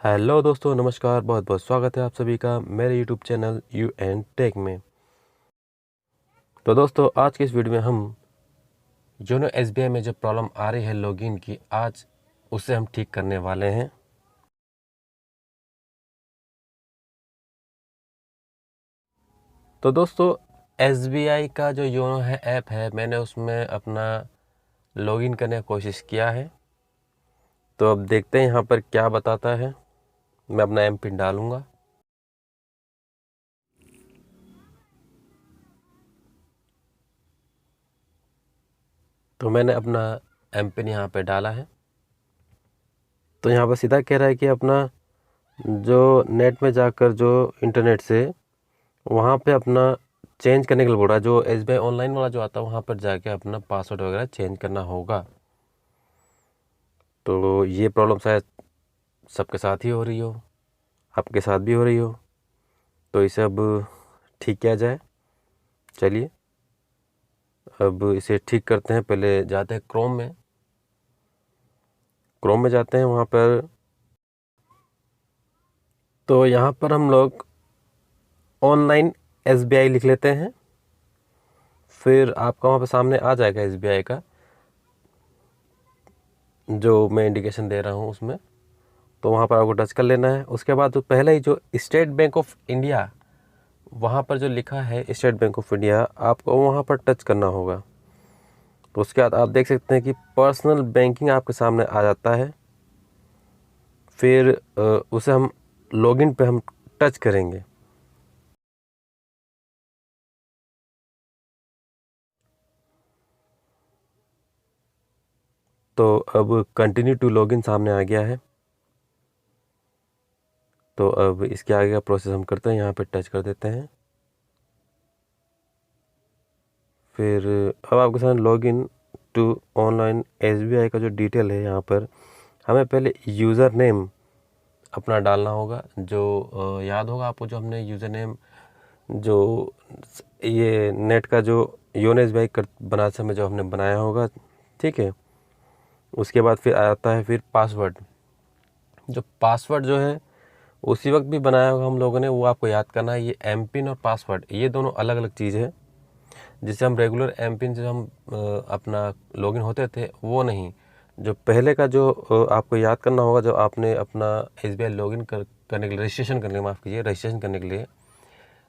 Hello दोस्तों, नमस्कार। बहुत बहुत स्वागत है आप सभी का मेरे YouTube channel U and Tech में। तो दोस्तों, आज की इस वीडियो में हम योनो एसबीआई में जो प्रॉब्लम आ रही है लॉगिन की, आज उसे हम ठीक करने वाले हैं। तो दोस्तों, एसबीआई का जो योनो है ऐप है, मैंने उसमें अपना लॉगिन करने की कोशिश किया है। तो अब देखते हैं यहाँ पर क्या बताता है। मैं अपना एम पिन डालूँगा। तो मैंने अपना एम पिन यहाँ पर डाला है। तो यहाँ पर सीधा कह रहा है कि अपना जो नेट में जाकर जो इंटरनेट से वहाँ पे अपना चेंज करने के लिए बोल रहा है। जो एसबीआई ऑनलाइन वाला जो आता है वहाँ पर जाके अपना पासवर्ड वगैरह चेंज करना होगा। तो ये प्रॉब्लम शायद सबके साथ ही हो रही हो, आपके साथ भी हो रही हो। तो इसे अब ठीक किया जाए। चलिए अब इसे ठीक करते हैं। पहले जाते हैं क्रोम में जाते हैं वहाँ पर। तो यहाँ पर हम लोग ऑनलाइन एसबीआई लिख लेते हैं। फिर आपका वहाँ पर सामने आ जाएगा एसबीआई का जो मैं इंडिकेशन दे रहा हूँ उसमें। तो वहाँ पर आपको टच कर लेना है। उसके बाद जो पहले ही जो स्टेट बैंक ऑफ इंडिया, वहाँ पर जो लिखा है स्टेट बैंक ऑफ इंडिया, आपको वहाँ पर टच करना होगा। तो उसके बाद आप देख सकते हैं कि पर्सनल बैंकिंग आपके सामने आ जाता है। फिर उसे हम लॉगिन पे हम टच करेंगे। तो अब कंटिन्यू टू लॉगिन सामने आ गया है। तो अब इसके आगे का प्रोसेस हम करते हैं। यहाँ पे टच कर देते हैं। फिर अब आपके सामने लॉगिन टू ऑनलाइन एसबीआई का जो डिटेल है, यहाँ पर हमें पहले यूज़र नेम अपना डालना होगा। जो याद होगा आपको, जो हमने यूज़र नेम जो ये नेट का जो योनो एसबीआई कर बनाते समय जो हमने बनाया होगा, ठीक है। उसके बाद फिर आता है फिर पासवर्ड। जो पासवर्ड जो है उसी वक्त भी बनाया होगा हम लोगों ने, वो आपको याद करना है। ये एम पिन और पासवर्ड ये दोनों अलग अलग चीज़ है। जिससे हम रेगुलर एम पिन से हम अपना लॉगिन होते थे, वो नहीं। जो पहले का जो आपको याद करना होगा, जब आपने अपना एसबीआई लॉगिन करने के लिए रजिस्ट्रेशन करने माफ़ कीजिए रजिस्ट्रेशन करने के लिए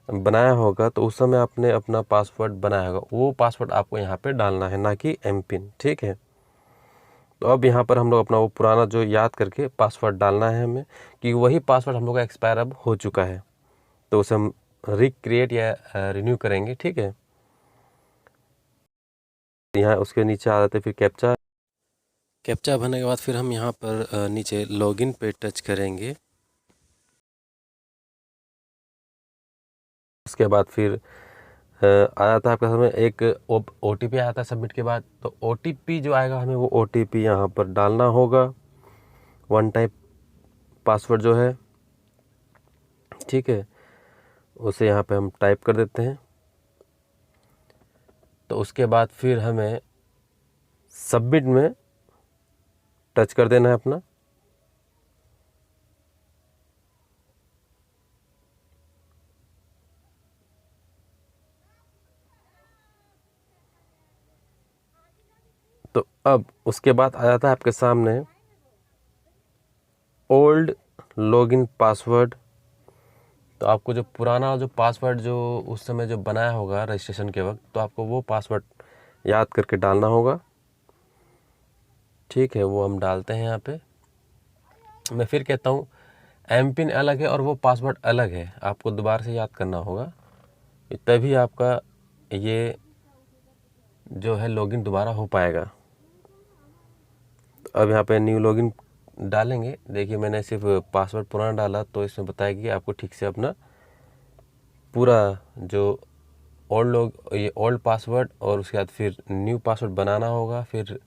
बनाया होगा, तो उस समय आपने अपना पासवर्ड बनाया होगा। वो पासवर्ड आपको यहाँ पे डालना है, ना कि एम पिन, ठीक है। तो अब यहाँ पर हम लोग अपना वो पुराना जो याद करके पासवर्ड डालना है हमें, कि वही पासवर्ड हम लोग का एक्सपायर अब हो चुका है। तो उसे हम रिक्रिएट या रिन्यू करेंगे, ठीक है। यहाँ उसके नीचे आ जाते फिर कैप्चा भरने के बाद फिर हम यहाँ पर नीचे लॉगिन पे टच करेंगे। उसके बाद फिर आ जाता है आपका समय एक ओटीपी आता है सबमिट के बाद। तो ओटीपी जो आएगा, हमें वो ओटीपी यहाँ पर डालना होगा। वन टाइम पासवर्ड जो है, ठीक है, उसे यहाँ पे हम टाइप कर देते हैं। तो उसके बाद फिर हमें सबमिट में टच कर देना है अपना। तो अब उसके बाद आ जाता है आपके सामने ओल्ड लॉगिन पासवर्ड। तो आपको जो पुराना जो पासवर्ड जो उस समय जो बनाया होगा रजिस्ट्रेशन के वक्त, तो आपको वो पासवर्ड याद करके डालना होगा, ठीक है। वो हम डालते हैं यहाँ पे। मैं फिर कहता हूँ, एम पिन अलग है और वो पासवर्ड अलग है, आपको दोबारा से याद करना होगा। तभी आपका ये जो है लॉगिन दोबारा हो पाएगा। तो अब यहाँ पे न्यू लॉगिन डालेंगे। देखिए, मैंने सिर्फ पासवर्ड पुराना डाला, तो इसमें बताएगा कि आपको ठीक से अपना पूरा जो ये ओल्ड पासवर्ड और उसके बाद फिर न्यू पासवर्ड बनाना होगा। फिर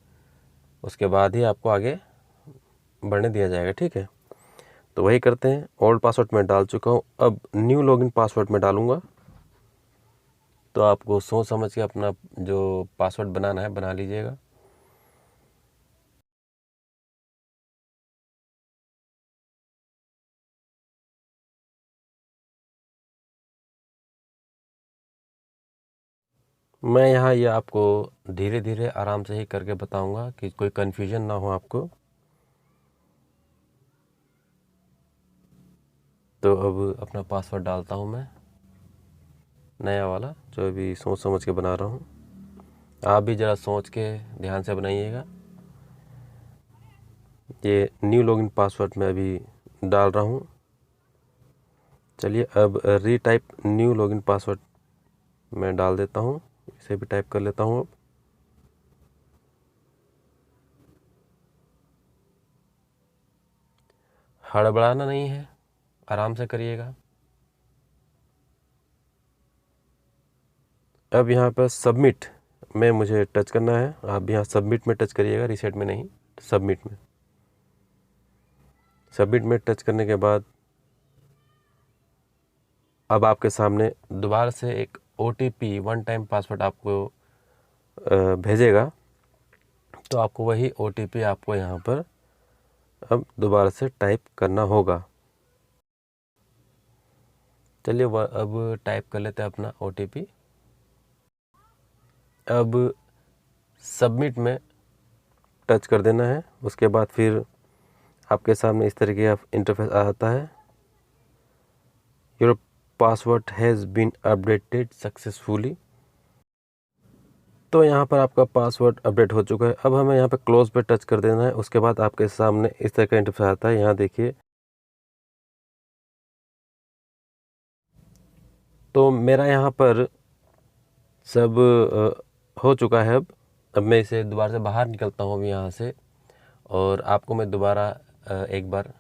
उसके बाद ही आपको आगे बढ़ने दिया जाएगा, ठीक है। तो वही करते हैं। ओल्ड पासवर्ड मैं डाल चुका हूँ, अब न्यू लॉगिन पासवर्ड मैं डालूँगा। तो आपको सोच समझ के अपना जो पासवर्ड बनाना है बना लीजिएगा। मैं यहाँ ये आपको धीरे धीरे आराम से ही करके बताऊंगा कि कोई कन्फ्यूजन ना हो आपको। तो अब अपना पासवर्ड डालता हूँ मैं, नया वाला जो अभी सोच समझ के बना रहा हूँ। आप भी ज़रा सोच के ध्यान से बनाइएगा। ये न्यू लॉगिन पासवर्ड मैं अभी डाल रहा हूँ। चलिए अब रीटाइप न्यू लॉगिन पासवर्ड मैं डाल देता हूँ, इसे भी टाइप कर लेता हूँ। अब हड़बड़ाना नहीं है, आराम से करिएगा। अब यहाँ पर सबमिट में मुझे टच करना है। आप भी यहाँ सबमिट में टच करिएगा, रीसेट में नहीं, सबमिट में। सबमिट में टच करने के बाद अब आपके सामने दोबारा से एक OTP वन टाइम पासवर्ड आपको भेजेगा। तो आपको वही OTP आपको यहाँ पर अब दोबारा से टाइप करना होगा। चलिए अब टाइप कर लेते हैं अपना OTP। अब सबमिट में टच कर देना है। उसके बाद फिर आपके सामने इस तरीके का इंटरफेस आता है। Your password has been updated successfully. तो यहाँ पर आपका पासवर्ड अपडेट हो चुका है। अब हमें यहाँ पे क्लोज पे टच कर देना है। उसके बाद आपके सामने इस तरह का इंटरफेस आता है। यहाँ देखिए, तो मेरा यहाँ पर सब हो चुका है। अब मैं इसे दोबारा से बाहर निकलता हूँ अभी यहाँ से, और आपको मैं दोबारा एक बार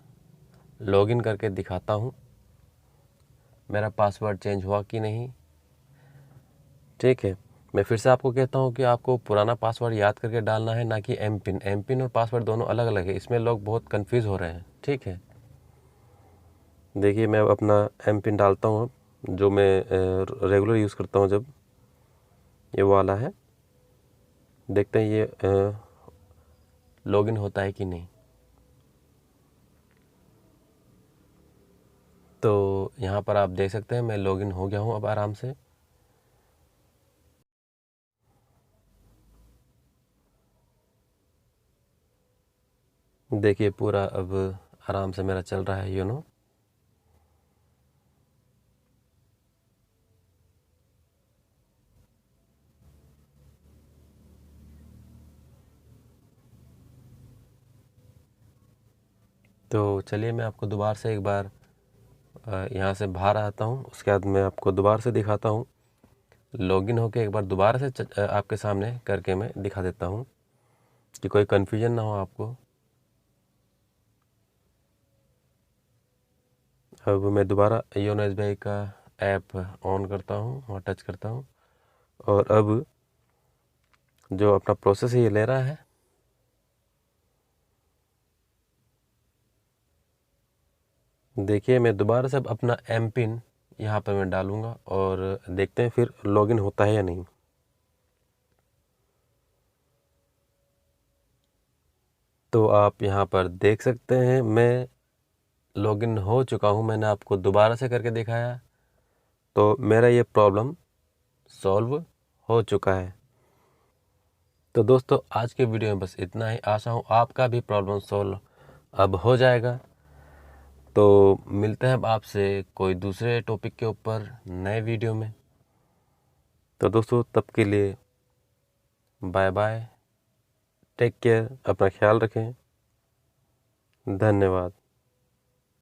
लॉगिन करके दिखाता हूँ मेरा पासवर्ड चेंज हुआ कि नहीं। ठीक है, मैं फिर से आपको कहता हूँ कि आपको पुराना पासवर्ड याद करके डालना है, ना कि एमपिन और पासवर्ड दोनों अलग अलग है। इसमें लोग बहुत कंफ्यूज हो रहे हैं। ठीक है, देखिए मैं अपना एमपिन डालता हूँ, जो मैं रेगुलर यूज़ करता हूँ। जब ये वाला है, देखते हैं ये लॉगिन होता है कि नहीं। तो यहाँ पर आप देख सकते हैं मैं लॉगिन हो गया हूँ अब आराम से। देखिए पूरा अब आराम से मेरा चल रहा है योनो। तो चलिए मैं आपको दोबारा से एक बार यहाँ से बाहर आता हूँ। उसके बाद मैं आपको दोबारा से दिखाता हूँ। लॉगिन होके एक बार दोबारा से आपके सामने करके मैं दिखा देता हूँ कि कोई कन्फ्यूजन ना हो आपको। अब मैं दोबारा योनो SBI का ऐप ऑन करता हूँ और टच करता हूँ, और अब जो अपना प्रोसेस है ये ले रहा है। देखिए मैं दोबारा से अब अपना एमपिन यहाँ पर मैं डालूँगा और देखते हैं फिर लॉगिन होता है या नहीं। तो आप यहाँ पर देख सकते हैं मैं लॉगिन हो चुका हूँ। मैंने आपको दोबारा से करके दिखाया, तो मेरा ये प्रॉब्लम सॉल्व हो चुका है। तो दोस्तों आज के वीडियो में बस इतना ही। आशा हूँ आपका भी प्रॉब्लम सॉल्व अब हो जाएगा। तो मिलते हैं अब आपसे कोई दूसरे टॉपिक के ऊपर नए वीडियो में। तो दोस्तों तब के लिए बाय बाय, टेक केयर, अपना ख्याल रखें, धन्यवाद।